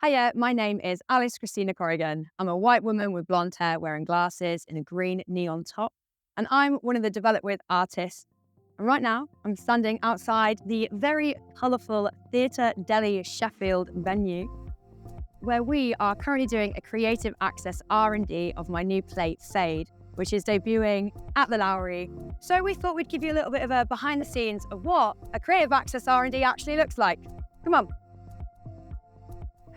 Hiya, my name is Alice Christina Corrigan. I'm a white woman with blonde hair wearing glasses in a green neon top, and I'm one of the Developed With artists. And right now, I'm standing outside the very colourful Theatre Deli Sheffield venue, where we are currently doing a creative access R&D of my new play, Fade, which is debuting at the Lowry. So we thought we'd give you a little bit of a behind the scenes of what a creative access R&D actually looks like. Come on.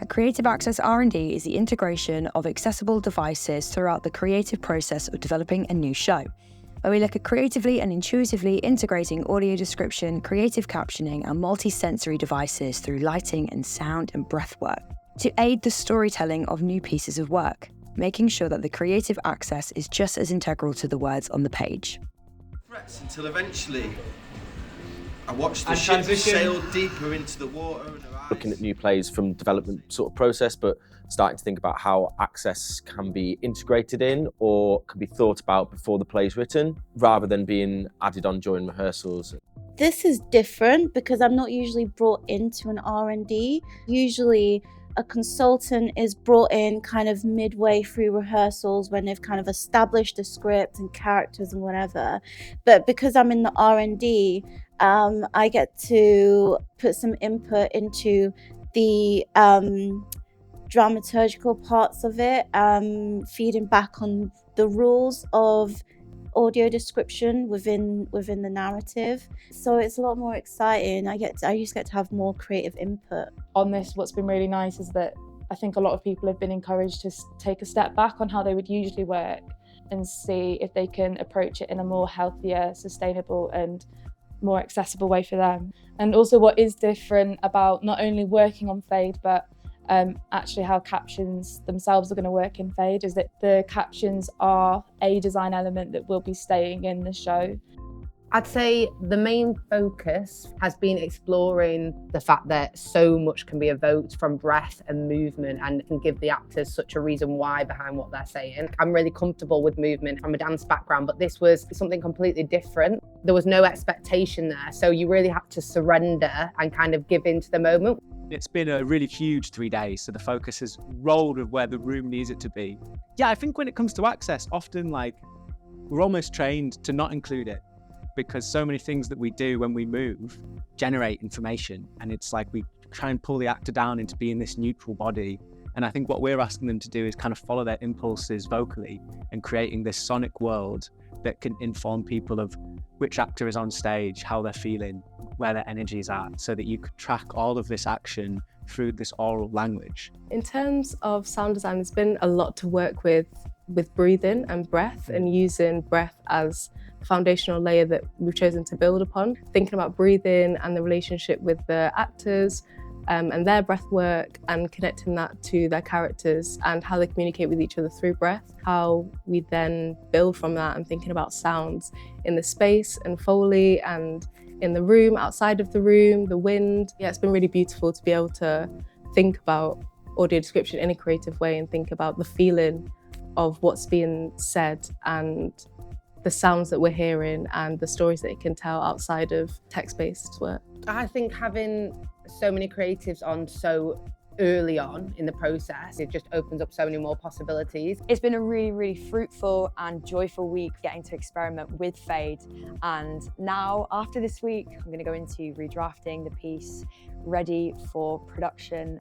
A creative access R&D is the integration of accessible devices throughout the creative process of developing a new show, where we look at creatively and intuitively integrating audio description, creative captioning, and multi-sensory devices through lighting and sound and breath work to aid the storytelling of new pieces of work, making sure that the creative access is just as integral to the words on the page. Threats until eventually I watched the ship sail deeper into the water. Looking at new plays from development sort of process, but starting to think about how access can be integrated in or can be thought about before the play's written, rather than being added on during rehearsals. This is different because I'm not usually brought into an R&D. Usually a consultant is brought in kind of midway through rehearsals when they've kind of established a script and characters and whatever. But because I'm in the R&D, I get to put some input into the dramaturgical parts of it, feeding back on the rules of audio description within the narrative. So it's a lot more exciting. I just get to have more creative input. On this, what's been really nice is that I think a lot of people have been encouraged to take a step back on how they would usually work and see if they can approach it in a more healthier, sustainable and more accessible way for them. And also what is different about not only working on Fade, but actually how captions themselves are going to work in Fade is that the captions are a design element that will be staying in the show. I'd say the main focus has been exploring the fact that so much can be evoked from breath and movement and can give the actors such a reason why behind what they're saying. I'm really comfortable with movement from a dance background, but this was something completely different. There was no expectation there, so you really had to surrender and kind of give into the moment. It's been a really huge 3 days, so the focus has rolled with where the room needs it to be. Yeah, I think when it comes to access, often we're almost trained to not include it, because so many things that we do when we move generate information, and it's like we try and pull the actor down into being this neutral body. And I think what we're asking them to do is kind of follow their impulses vocally and creating this sonic world that can inform people of which actor is on stage, how they're feeling, where their energy is at, so that you could track all of this action through this oral language. In terms of sound design, there's been a lot to work with breathing and breath, and using breath as a foundational layer that we've chosen to build upon. Thinking about breathing and the relationship with the actors and their breath work, and connecting that to their characters and how they communicate with each other through breath. How we then build from that, and thinking about sounds in the space and Foley and in the room, outside of the room, the wind. Yeah, it's been really beautiful to be able to think about audio description in a creative way and think about the feeling of what's being said and the sounds that we're hearing and the stories that it can tell outside of text-based work. I think having so many creatives on so early on in the process, it just opens up so many more possibilities. It's been a really, really fruitful and joyful week getting to experiment with Fade. And now, after this week, I'm going to go into redrafting the piece, ready for production.